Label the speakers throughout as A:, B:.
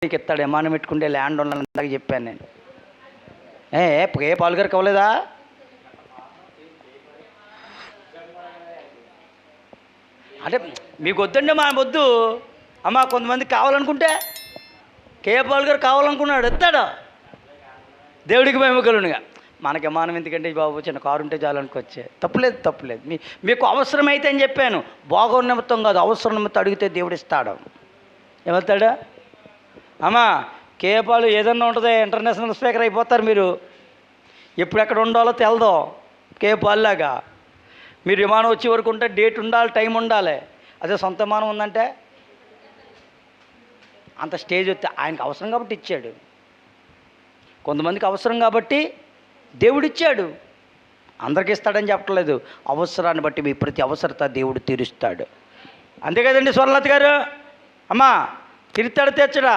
A: నీకు ఇస్తాడు, ఎమానం పెట్టుకుంటే ల్యాండ్ ఉండాలని ఇందాక చెప్పాను నేను. ఏ పాలుగారికి అవ్వలేదా? అంటే మీకు వద్దండి, మా వద్దు అమ్మ. కొంతమంది కావాలనుకుంటే కేపాల్ గారు కావాలనుకున్నాడు, ఇస్తాడు. దేవుడికి మహిమ కలుగునుగా. మనకి విమానం ఎందుకంటే బాబు, చిన్న కారు ఉంటే చాలు అనుకోవచ్చే. తప్పులేదు. మీకు అవసరమైతే అని చెప్పాను, భోగం నిమిత్తం కాదు, అవసరం నిమిత్తం అడిగితే దేవుడు ఇస్తాడు. ఏమవుతాడు అమ్మా? కేపాలు ఏదన్నా ఉంటుంది, ఇంటర్నేషనల్ స్పీకర్ అయిపోతారు మీరు. ఎప్పుడు ఎక్కడ ఉండాలో తెలదో కేపాల్లాగా. మీరు విమానం వచ్చే వరకు ఉంటే డేట్ ఉండాలి, టైం ఉండాలి. అదే సొంత విమానం ఉందంటే అంత స్టేజ్ వస్తే ఆయనకు అవసరం కాబట్టి ఇచ్చాడు. కొంతమందికి అవసరం కాబట్టి దేవుడిచ్చాడు. అందరికీ ఇస్తాడని చెప్పట్లేదు, అవసరాన్ని బట్టి మీ ప్రతి అవసరత దేవుడు తీరుస్తాడు. అంతే కదండి స్వర్ణలత గారు? అమ్మా, తీరుస్తాడు తీర్చడా?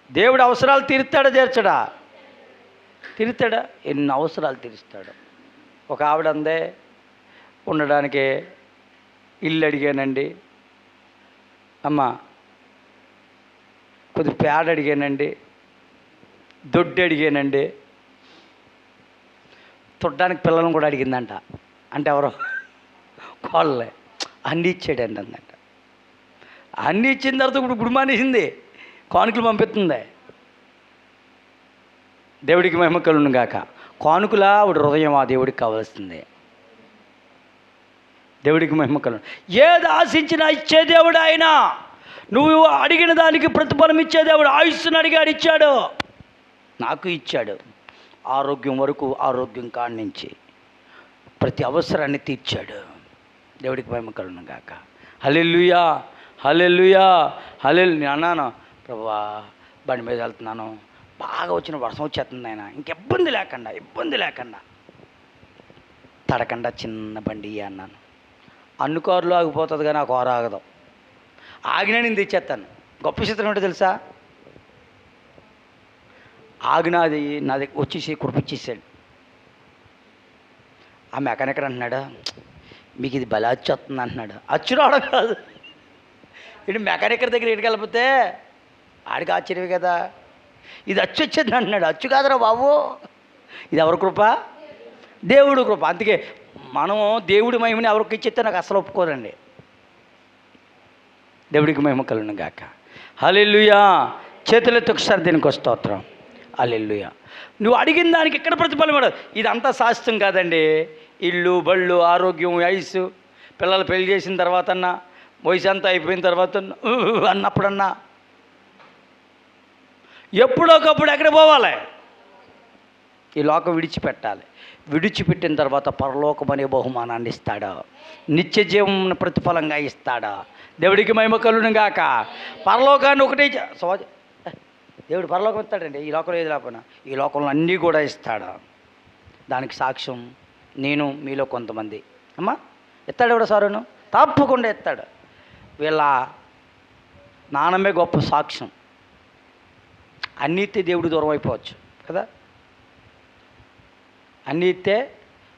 A: దేవుడు అవసరాలు తీరుస్తాడా తీర్చడా? తీరుస్తాడా? ఎన్ని అవసరాలు తీరుస్తాడు. ఒక ఆవిడ అందే, ఉండడానికి ఇల్లు అడిగానండి అమ్మ, కొద్ది పేడ అడిగానండి, దొడ్డు అడిగానండి, తొట్టడానికి పిల్లలను కూడా అడిగిందంట. అంటే ఎవరో కోళ్ళే. అన్నీ ఇచ్చాడండి అందంట. అన్నీ ఇచ్చిన తర్వాత ఇప్పుడు గుడిమానేసింది, కానుకలు పంపిస్తుంది. దేవుడికి మహిమ కలుగును గాక. కానుకలా ఆవిడ హృదయం ఆ దేవుడికి కావాల్సిందే. దేవుడికి మహిమ కలుగును. ఏది ఆశించినా ఇచ్చే దేవుడు ఆయన. నువ్వు అడిగిన దానికి ప్రతిఫలం ఇచ్చే దేవుడు. ఆయుష్ను అడిగాడు, ఇచ్చాడు. నాకు ఇచ్చాడు. ఆరోగ్యం వరకు, ఆరోగ్యం కాడి నుంచి ప్రతి అవసరాన్ని తీర్చాడు. దేవుడికి మహిమ కలుగును గాక. హల్లెలూయా, హల్లెలూయా, హల్లెలూయా. నేను అన్నాను, ప్రభువా బండి మీద వెళ్తున్నాను, బాగా వచ్చిన వర్షం వచ్చేస్తుంది ఆయన, ఇంక ఇబ్బంది లేకుండా తడకుండా చిన్న బండి అన్నాను. అన్ని కారులో ఆగిపోతుంది కానీ ఆ కారు ఆగదు. ఆగినా నేను తెచ్చేస్తాను. గొప్ప చిత్రం ఏంటో తెలుసా? ఆగినాది నా దగ్గర వచ్చేసి కుడిపిచ్చేసాడు. ఆ మెకానిక్ అంటున్నాడు, మీకు ఇది బలా వచ్చేస్తుంది అంటున్నాడు. అచ్చు రావడం కాదు, ఇటు మెకానిక్ దగ్గర ఇటుకి వెళ్ళిపోతే ఆడికి ఆశ్చర్యమే కదా. ఇది అచ్చు వచ్చేది అంటున్నాడు. అచ్చు కాదురా బాబు, ఇది ఎవరి కృప? దేవుడు కృప. అందుకే మనం దేవుడి మహిమని ఎవరికి ఇచ్చేస్తే నాకు అసలు ఒప్పుకోదండి. దేవుడికి మహిమ కలుగును గాక. హల్లెలూయా. చేతులెత్తి ఒకసారి దీనికి స్తోత్రం. హల్లెలూయా. నువ్వు అడిగిన దానికి ఎక్కడ ప్రతిఫలం పడదు. ఇదంతా శాస్త్రం కాదండి. ఇల్లు, బళ్ళు, ఆరోగ్యం, వయసు, పిల్లలు పెళ్లి చేసిన తర్వాత అన్నా, వయసు అంతా అయిపోయిన తర్వాత అన్నప్పుడన్నా, ఎప్పుడోకప్పుడు ఎక్కడ పోవాలి? ఈ లోకం విడిచిపెట్టాలి. విడిచిపెట్టిన తర్వాత పరలోకం అనే బహుమానాన్ని ఇస్తాడా, నిత్య జీవం ప్రతిఫలంగా ఇస్తాడా. దేవుడికి మహిమ కలుగును గాక. పరలోకాన్ని ఒకటే దేవుడు పరలోకం ఇస్తాడండి. ఈ లోకంలో ఏది లేకపోయినా ఈ లోకంలో అన్నీ కూడా ఇస్తాడా. దానికి సాక్ష్యం నేను, మీలో కొంతమంది. అమ్మా, ఎత్తాడు ఎవడో సారును, తప్పకుండా ఎత్తాడు. వీళ్ళ నాన్నమే గొప్ప సాక్ష్యం. అన్నీ ఇస్తే దేవుడు దూరం అయిపోవచ్చు కదా. అన్నీ ఇస్తే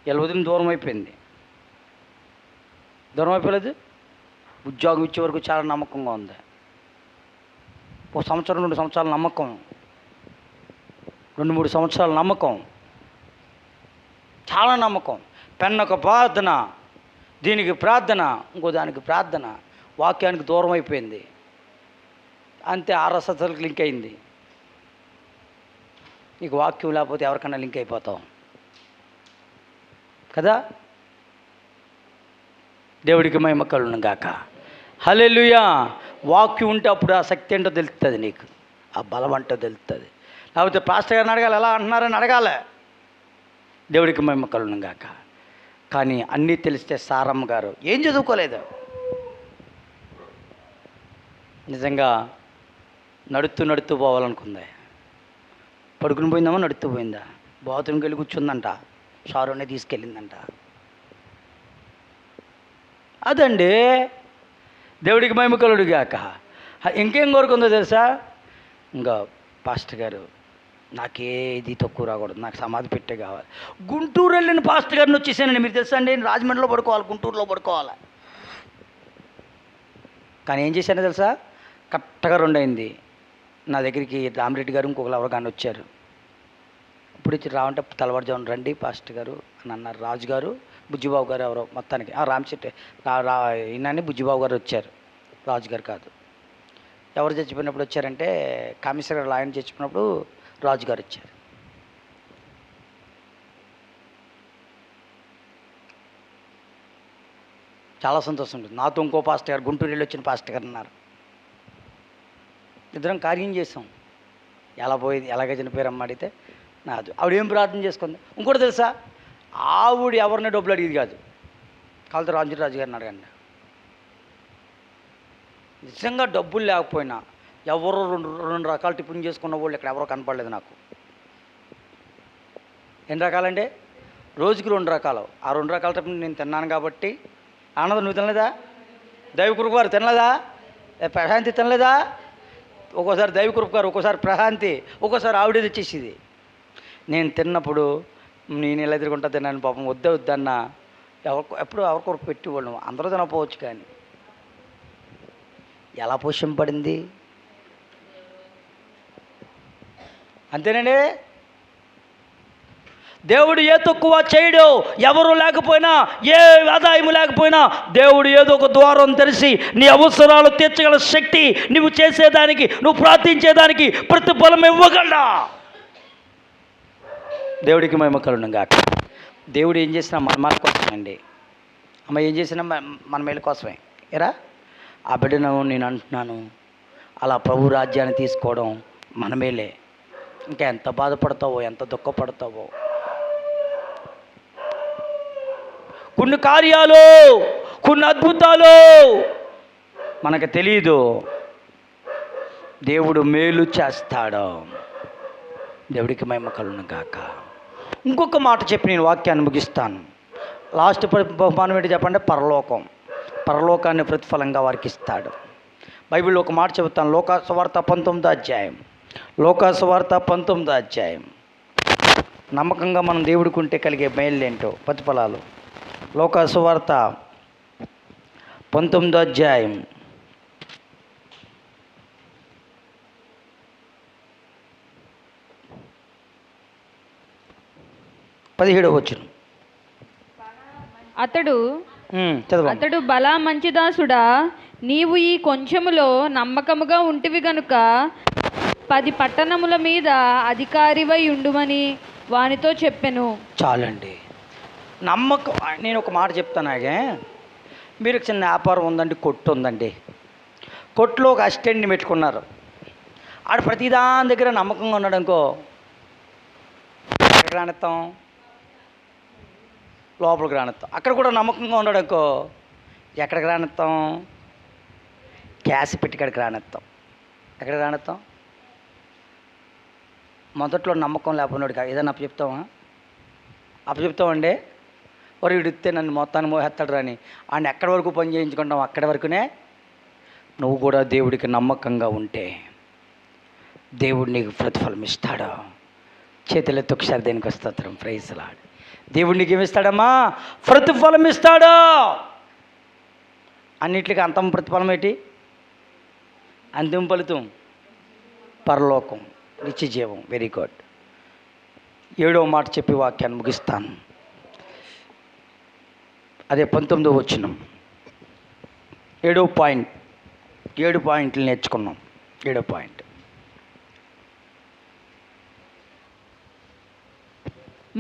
A: వీళ్ళ వదిన దూరం అయిపోయింది. దూరం అయిపోలేదు. ఉద్యోగం ఇచ్చే వరకు చాలా నమ్మకంగా ఉంది. ఒక సంవత్సరం, 2 సంవత్సరాల నమ్మకం, 2-3 సంవత్సరాల నమ్మకం, చాలా నమ్మకం. పెన్నొక ప్రార్థన, దీనికి ప్రార్థన, ఇంకో దానికి ప్రార్థన, వాక్యానికి దూరం అయిపోయింది. అంతే, ఆర్ఎస్ఎస్కి లింక్ అయింది. నీకు వాక్యం లేకపోతే ఎవరికన్నా లింక్ అయిపోతాం కదా. దేవుడికి మహిమ కలుగును గాక. హల్లెలూయా. వాక్యం ఉంటే అప్పుడు ఆ శక్తి ఏంటో తెలుస్తుంది నీకు, ఆ బలం అంటో తెలుస్తుంది. లేకపోతే పాస్టర్ గారిని అడగాలి, ఎలా అంటున్నారని అడగాలి. దేవుడికి మహిమ కలుగును గాక. కానీ అన్నీ తెలిస్తే సారమ్మ గారు ఏం చదువుకోలేదు. నిజంగా నడుస్తూ పోవాలనుకుంది. పడుకుని పోయిందామో నడుస్తూ పోయిందా, బాత్రూమ్కి వెళ్ళి కూర్చుందంట, షారునే తీసుకెళ్ళిందంట. అదండి దేవుడికి మహిమ కలుగును గాక. ఇంకేం కోరుకుందో తెలుసా? ఇంకా పాస్టర్ గారు నాకేది తక్కువ రాకూడదు, నాకు సమాధి పెట్టే కావాలి. గుంటూరు వెళ్ళిన పాస్టర్ గారిని వచ్చేసానండి. మీరు తెలుసా అండి, నేను రాజమండ్రిలో పడుకోవాలి, గుంటూరులో పడుకోవాలి. కానీ ఏం చేశానో తెలుసా? కరెక్ట్గా 2 అయింది. నా దగ్గరికి రామిరెడ్డి గారు ఇంకొకరు ఎవరు కానీ వచ్చారు. ఇప్పుడు ఇచ్చి రావంటే తెల్లవారుజామున రండి పాస్టర్ గారు అని అన్నారు. రాజు గారు, బుజ్జిబాబు గారు ఎవరో మొత్తానికి రామచెట్టి ఈయనని బుజ్జిబాబు గారు వచ్చారు, రాజు గారు కాదు. ఎవరు చచ్చిపోయినప్పుడు వచ్చారంటే కమిషనర్ గారు ఆయన చచ్చిపోయినప్పుడు రాజు గారు వచ్చారు. చాలా సంతోషం ఉంటుంది. నాతో ఇంకో పాస్టర్ గారు, గుంటూరు వెళ్ళి వచ్చిన పాస్టర్ గారు ఉన్నారు. ఇద్దరం కార్యం చేసాం. ఎలా పోయింది, ఎలాగ చనిపోయారమ్మ అడిగితే నాదు. ఆవిడ ఏం ప్రార్థన చేసుకుంది. ఇంకోటి తెలుసా, ఆవిడ ఎవరిని డబ్బులు అడిగేది కాదు. కాలతో రాజు గారిని అడగండి. నిజంగా డబ్బులు లేకపోయినా ఎవరో రెండు రకాల టిఫిన్ చేసుకున్న వాళ్ళు ఇక్కడ ఎవరో కనపడలేదు నాకు. ఎన్ని రకాలంటే రోజుకి 2 రకాలు. ఆ 2 రకాల టిఫిన్ నేను తిన్నాను కాబట్టి. ఆనందం నువ్వు తినలేదా? దైవకృప గారు తినలేదా? ప్రశాంతి తినలేదా? ఒక్కోసారి దైవకృప గారు, ఒక్కోసారి ప్రశాంతి, ఒక్కోసారి ఆవిడ తెచ్చేసేది. నేను తిన్నప్పుడు నేను ఇలా ఎదుర్కొంటా తిన్నాను. పాపం వద్దన్న ఎప్పుడు ఎవరికొరకు పెట్టేవాళ్ళం. అందరూ తినకపోవచ్చు, కానీ ఎలా పోషింపబడింది అంతేనండి. దేవుడు ఏ తక్కువ చేయడు. ఎవరు లేకపోయినా, ఏ ఆదాయం లేకపోయినా దేవుడు ఏదో ఒక ద్వారం తెరిచి నీ అవసరాలు తీర్చగల శక్తి, నువ్వు చేసేదానికి, నువ్వు ప్రార్థించేదానికి ప్రతిఫలం ఇవ్వగలడా. దేవుడికి మహిమ కలుగును గాక. దేవుడు ఏం చేసినా మన కోసమండి. అమ్మ ఏం చేసినా మన మేలు కోసమే. ఎరా ఆ బిడ్డను నేను అంటున్నాను, అలా ప్రభు రాజ్యాన్ని తీసుకోవడం మన మేలే. ఇంకా ఎంత బాధపడతావో, ఎంత దుఃఖపడతావో. కొన్ని కార్యాలు, కొన్ని అద్భుతాలు మనకు తెలియదు. దేవుడు మేలు చేస్తాడు. దేవుడికి మహిమ కలుగును గాక. ఇంకొక మాట చెప్పి నేను వాక్యాన్ని ముగిస్తాను. లాస్ట్ బహుమానం ఏంటి చెప్పండి? పరలోకం. పరలోకాన్ని ప్రతిఫలంగా వారికి ఇస్తాడు. బైబిల్లో ఒక మాట చెబుతాను. లోకాసువార్త 19వ అధ్యాయం. లోకాసువార్త 19వ అధ్యాయం. నమ్మకంగా మనం దేవుడికి ఉంటే కలిగే మేళ్ళేంటో, ప్రతిఫలాలు. లోకాసువార్త 19వ అధ్యాయం 17వ వచనం.
B: అతడు బలా మంచిదాసుడా, నీవు ఈ కొంచెములో నమ్మకముగా ఉంటివి గనుక 10 పట్టణముల మీద అధికారివై ఉండుమని వానితో చెప్పెను.
A: చాలండి. నమ్మకం. నేను ఒక మాట చెప్తానాగే. మీరు చిన్న వ్యాపారం ఉందండి, కొట్టు ఉందండి. కొట్టులో ఒక అసిస్టెంట్ని పెట్టుకున్నారు. ఆడ ప్రతిదాని దగ్గర నమ్మకంగా ఉన్నాడు అనుకో, ఎక్కడికి రానిస్తాం? లోపలికి రానిస్తాం. అక్కడ కూడా నమ్మకంగా ఉన్నాడు అనుకో, ఎక్కడికి రానిస్తాం? క్యాష్ పెట్టి ఇక్కడికి రానిస్తాం. ఎక్కడికి రానిస్తాం? మొదట్లో నమ్మకం లేకపోయినాడు ఏదైనా అప్పచెప్తామండి. వారు ఇడితే నన్ను మొత్తాన్ని మోహేస్తాడు రాని ఆయన ఎక్కడి వరకు పని చేయించుకుంటాం, అక్కడి వరకునే. నువ్వు కూడా దేవుడికి నమ్మకంగా ఉంటే దేవుడు నీకు ప్రతిఫలం ఇస్తాడు. చేతులెత్తి ఒకసారి దేనికి స్తోత్రం. Praise lord. దేవుడు నీకు ఏమిస్తాడమ్మా? ప్రతిఫలం ఇస్తాడు. అన్నిటికీ అంతం ప్రతిఫలం ఏంటి? అంతిమ ఫలితం పరలోకం, నిత్య జీవం. Very good. 7వ మాట చెప్పి వాక్యాన్ని ముగిస్తాను. అదే 19వ వచనం. 7వ పాయింట్. 7 పాయింట్లు నేర్చుకున్నాం. 7వ పాయింట్.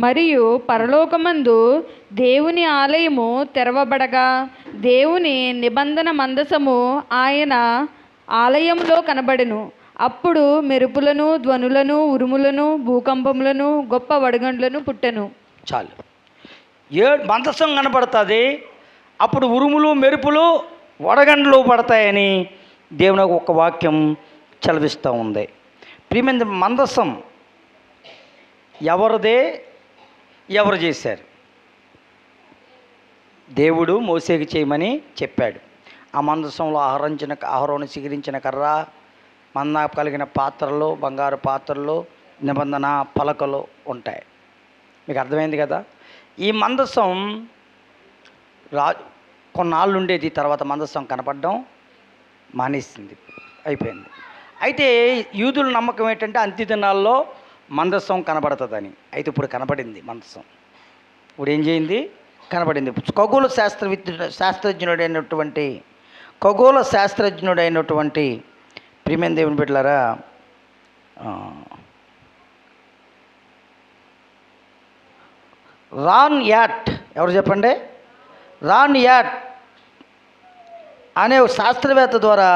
B: మరియు పరలోకమందు దేవుని ఆలయము తెరవబడగా దేవుని నిబంధన మందసము ఆయన ఆలయంలో కనబడెను. అప్పుడు మెరుపులను, ధ్వనులను, ఉరుములను, భూకంపములను, గొప్ప వడగండ్లను పుట్టెను.
A: చాలు. మందసం కనపడుతుంది. అప్పుడు ఉరుములు, మెరుపులు, వడగండ్లు పడతాయని దేవుని ఒక వాక్యం చదివిస్తూ ఉంది. ప్రియమైన మందసం ఎవరిదే? ఎవరు చేశారు? దేవుడు మోసేకి చేయమని చెప్పాడు. ఆ మందసంలో ఆహారాన్ని స్వీకరించిన కర్ర, మన్నా కలిగిన పాత్రలు, బంగారు పాత్రలు, నిబంధన పలకలు ఉంటాయి. మీకు అర్థమైంది కదా? ఈ మందసం కొన్నాళ్ళు ఉండేది. తర్వాత మందసం కనపడడం మానేసింది, అయిపోయింది. అయితే యూదుల నమ్మకం ఏంటంటే అంత్య దినాల్లో మందసం కనబడుతుందని. అయితే ఇప్పుడు కనబడింది మందసం. ఇప్పుడు ఏం చేయింది? కనబడింది. ఖగోళ శాస్త్రజ్ఞుడైనటువంటి ప్రియమైన దేవుని బిడ్డలారా, రాన్ యాట్, ఎవరు చెప్పండి? రాన్ యాట్ అనే శాస్త్రవేత్త ద్వారా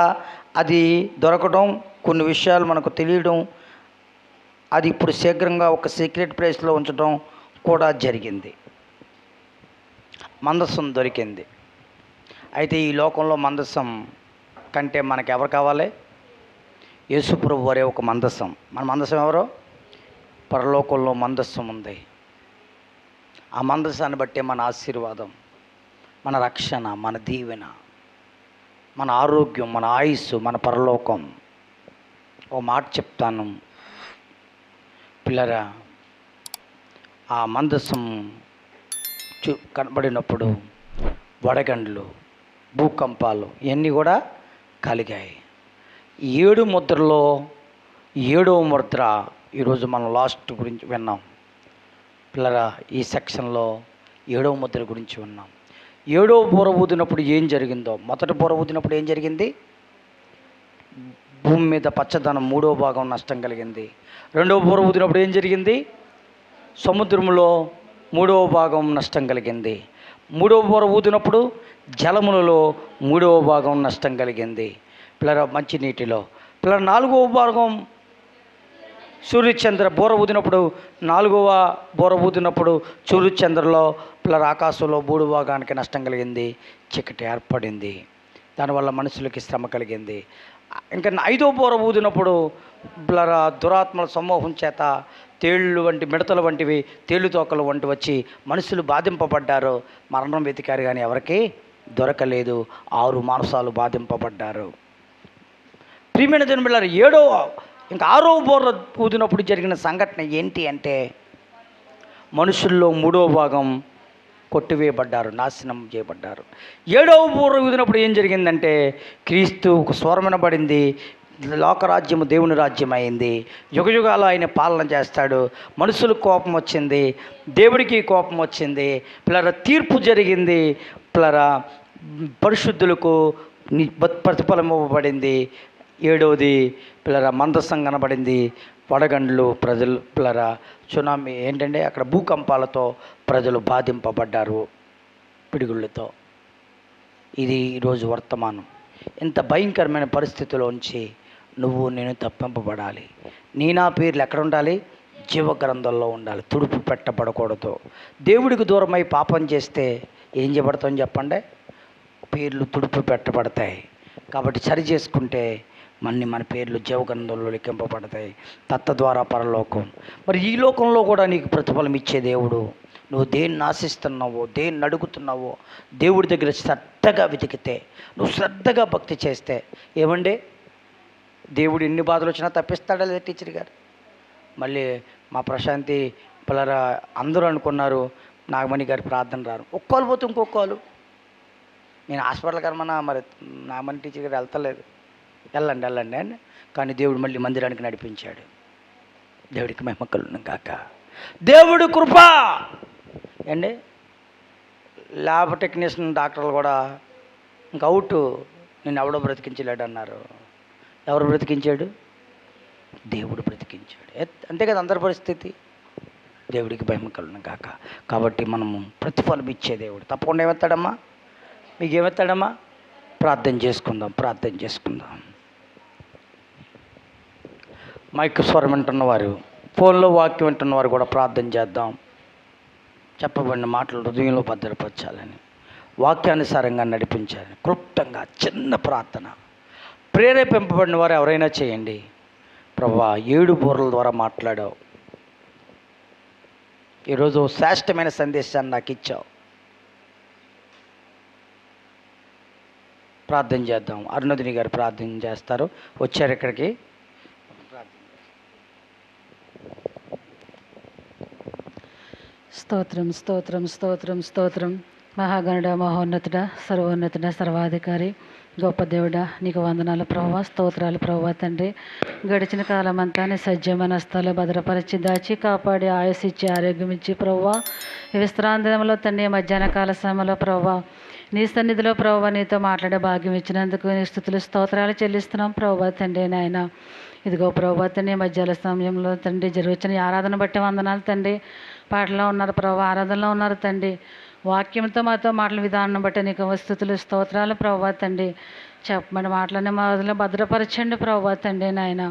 A: అది దొరకడం, కొన్ని విషయాలు మనకు తెలియడం, అది ఇప్పుడు శీఘ్రంగా ఒక సీక్రెట్ ప్లేస్లో ఉంచడం కూడా జరిగింది. మందసం దొరికింది. అయితే ఈ లోకంలో మందసం కంటే మనకు ఎవరు కావాలి? యేసుప్రభు వారే ఒక మందసం. మన మందసం ఎవరు? పరలోకంలో మందసం ఉంది. ఆ మందసాన్ని బట్టే మన ఆశీర్వాదం, మన రక్షణ, మన దీవెన, మన ఆరోగ్యం, మన ఆయుస్సు, మన పరలోకం. ఓ మాట చెప్తాను పిల్లరా, ఆ మందసం కనబడినప్పుడు వడగండ్లు, భూకంపాలు ఇవన్నీ కూడా కలిగాయి. 7 ముద్రలో 7వ ముద్ర ఈరోజు మనం లాస్ట్ గురించి విన్నాం పిల్లరా. ఈ సెక్షన్లో 7వ ముద్ర గురించి విన్నాం. 7వ బూర ఊదినప్పుడు ఏం జరిగిందో, మొదటి బూర ఊదినప్పుడు ఏం జరిగింది? భూమి మీద పచ్చదనం 3వ భాగం నష్టం కలిగింది. 2వ బూర ఊదినప్పుడు ఏం జరిగింది? సముద్రంలో 3వ భాగం నష్టం కలిగింది. 3వ బూర ఊదినప్పుడు జలములలో 3వ భాగం నష్టం కలిగింది పిల్లర, మంచినీటిలో. పిల్లర 4వ భాగం సూర్యచంద్ర బూర ఊదినప్పుడు, 4వ బూర ఊదినప్పుడు సూర్యచంద్రలో పిల్లర ఆకాశంలో 3వ భాగానికి నష్టం కలిగింది, చీకటి ఏర్పడింది. దానివల్ల మనుషులకి శ్రమ కలిగింది. ఇంకా 5వ బూర ఊదినప్పుడు పిల్లర దురాత్మల సమూహం చేత తేళ్ళు వంటి, మిడతల వంటివి, తేళ్ళు తోకలు వంటి వచ్చి మనుషులు బాధింపబడ్డారు. మరణం వెతికారు కానీ ఎవరికి దొరకలేదు. 6 మాంసాలు బాధింపబడ్డారు. ప్రియమైన దేవుని బిడ్డలారా, 6వ బూర ఊదినప్పుడు జరిగిన సంఘటన ఏంటి అంటే, మనుషుల్లో 3వ భాగం కొట్టివేయబడ్డారు, నాశనం చేయబడ్డారు. 7వ బూర ఊదినప్పుడు ఏం జరిగిందంటే, క్రీస్తు ఒక స్వరం వినబడింది, లోకరాజ్యము దేవుని రాజ్యం అయింది, యుగయుగాలు ఆయన పాలన చేస్తాడు. మనుషులకు కోపం వచ్చింది, దేవుడికి కోపం వచ్చింది. పిల్లరా తీర్పు జరిగింది. పిల్లరా పరిశుద్ధులకు ప్రతిఫలం ఇవ్వబడింది. 7వది పిల్లరా మందసం కనబడింది, వడగండ్లు, ప్రజలు పిల్లరా సునామీ ఏంటంటే అక్కడ భూకంపాలతో ప్రజలు బాధింపబడ్డారు, పిడుగుళ్ళతో. ఇది ఈరోజు వర్తమానం. ఇంత భయంకరమైన పరిస్థితిలోంచి నువ్వు నేను తప్పింపబడాలి. నా పేర్లు ఎక్కడ ఉండాలి? జీవ గ్రంథంలో ఉండాలి, తుడుపు పెట్టబడకూడదు. దేవుడికి దూరమై పాపం చేస్తే ఏం చేయబడతామని చెప్పండి? పేర్లు తుడుపు పెట్టబడతాయి. కాబట్టి సరి చేసుకుంటే మన పేర్లు జీవగ్రంథంలో లెక్కింపబడతాయి, తత్వద్వారా పరలోకం. మరి ఈ లోకంలో కూడా నీకు ప్రతిఫలం ఇచ్చే దేవుడు. నువ్వు దేన్ని ఆశిస్తున్నావో, దేన్ని అడుగుతున్నావో దేవుడి దగ్గర శ్రద్ధగా వెతికితే, నువ్వు శ్రద్ధగా భక్తి చేస్తే ఏమండి, దేవుడు ఎన్ని బాధలు వచ్చినా తప్పిస్తాడా లేదా? టీచర్ గారు మళ్ళీ మా ప్రశాంతి పిల్లరా అందరూ అనుకున్నారు నాగమణి గారి ప్రార్థన రారు, ఒక్కోలు పోతే ఇంకొకరు. నేను హాస్పిటల్ కరమన్నా మరి నాగమణి టీచర్ గారు వెళ్తలేదు, వెళ్ళండి అని. కానీ దేవుడు మళ్ళీ మందిరానికి నడిపించాడు. దేవుడికి మహిమ కలుగును గాక. దేవుడు కృప అండి. ల్యాబ్ టెక్నీషియన్ డాక్టర్లు కూడా ఇంక అవుట్, నేను ఎవడో బ్రతికించలేడు అన్నారు. ఎవరు బ్రతికించాడు? దేవుడు బ్రతికించాడు. అంతే కదా అందరి పరిస్థితి. దేవుడికి మహిమ కలుగును గాక. కాబట్టి మనము ప్రతిఫలం ఇచ్చే దేవుడు తప్పకుండా ఏమెత్తాడమ్మా? మీకు ఏమెత్తాడమ్మా? ప్రార్థన చేసుకుందాం. మైక్ స్వరం వింటున్నవారు, ఫోన్లో వాక్యం వింటున్నవారు కూడా ప్రార్థన చేద్దాం. చెప్పబడిన మాటలు హృదయంలో భద్రపరచాలని, వాక్యానుసారంగా నడిపించాలని క్లుప్తంగా చిన్న ప్రార్థన. ప్రేరేపింపబడిన వారు ఎవరైనా చేయండి. ప్రభువా 7 బూరల ద్వారా మాట్లాడావు, ఈరోజు శ్రేష్టమైన సందేశాన్ని నాకు ఇచ్చావు. ప్రార్థన చేద్దాం. అరుణోదిని గారు ప్రార్థన చేస్తారు, వచ్చారు ఇక్కడికి.
C: స్తోత్రం స్తోత్రం స్తోత్రం స్తోత్రం. మహాగణుడ, మహోన్నతుడ, సర్వోన్నతుడ, సర్వాధికారి, గొప్ప దేవుడా నీకు వందనాలు ప్రభువా, స్తోత్రాలు ప్రభువా తండ్రి. గడిచిన కాలం అంతా నీ సజ్జమైన హస్తాలు భద్రపరిచి దాచి కాపాడి ఆయుస్ ఇచ్చి ఆరోగ్యం ఇచ్చి ప్రభువా, ఈ విశ్రాంతిలో తండ్రి మధ్యాహ్న కాల సమయంలో ప్రభువా నీ సన్నిధిలో ప్రభువా నీతో మాట్లాడే భాగ్యం ఇచ్చినందుకు నీ స్తుతులు స్తోత్రాలు చెల్లిస్తున్నాం ప్రభువా తండ్రి. నాయన ఇదిగో ప్రభువా తండ్రి మధ్యాహ్న సమయంలో తండ్రి జరుగుతున్న ఈ ఆరాధన బట్టి వందనాలు తండ్రి. పాటలో ఉన్నారు ప్రభువా, ఆరాధనలో ఉన్నారు తండ్రి. వాక్యంతో మాతో మాటల విధానం బట్టి నీకు స్తుతులు స్తోత్రాలు ప్రభువా తండ్రి. చెప్పమని మాటలన్నీ మొదలు భద్రపరచండి ప్రభువా తండ్రి. నాయన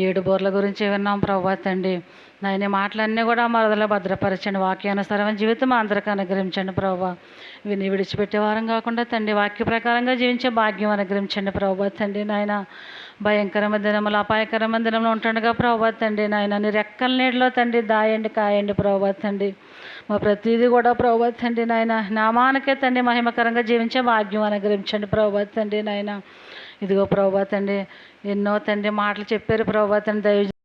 C: 7 బోర్ల గురించి విన్నాం ప్రభువా తండ్రి. నాయన మాటలన్నీ కూడా మొదలు భద్రపరచండి. వాక్యానుసారమైన జీవితం అందరికీ అనుగ్రహించండి ప్రభువా. విని విడిచిపెట్టే వారం కాకుండా తండ్రి వాక్య ప్రకారంగా జీవించే భాగ్యం అనుగ్రహించండి ప్రభువా తండ్రి. నాయన భయంకరమైన దినములు అపాయకరమైన దినంలో ఉంటుండగా ప్రభువా తండ్రి. నాయన నీ రెక్కల నీటిలో తండ్రి దాయండి కాయండి ప్రభువా తండ్రి. మా ప్రతిదీ కూడా ప్రభువా తండ్రి నాయన నామానికే తండ్రి మహిమకరంగా జీవించే భాగ్యం అనుగ్రహించండి ప్రభువా తండ్రి. నాయన ఇదిగో ప్రభువా తండ్రి ఎన్నో తండ్రి మాటలు చెప్పారు ప్రభువా తండ్రి. దైవ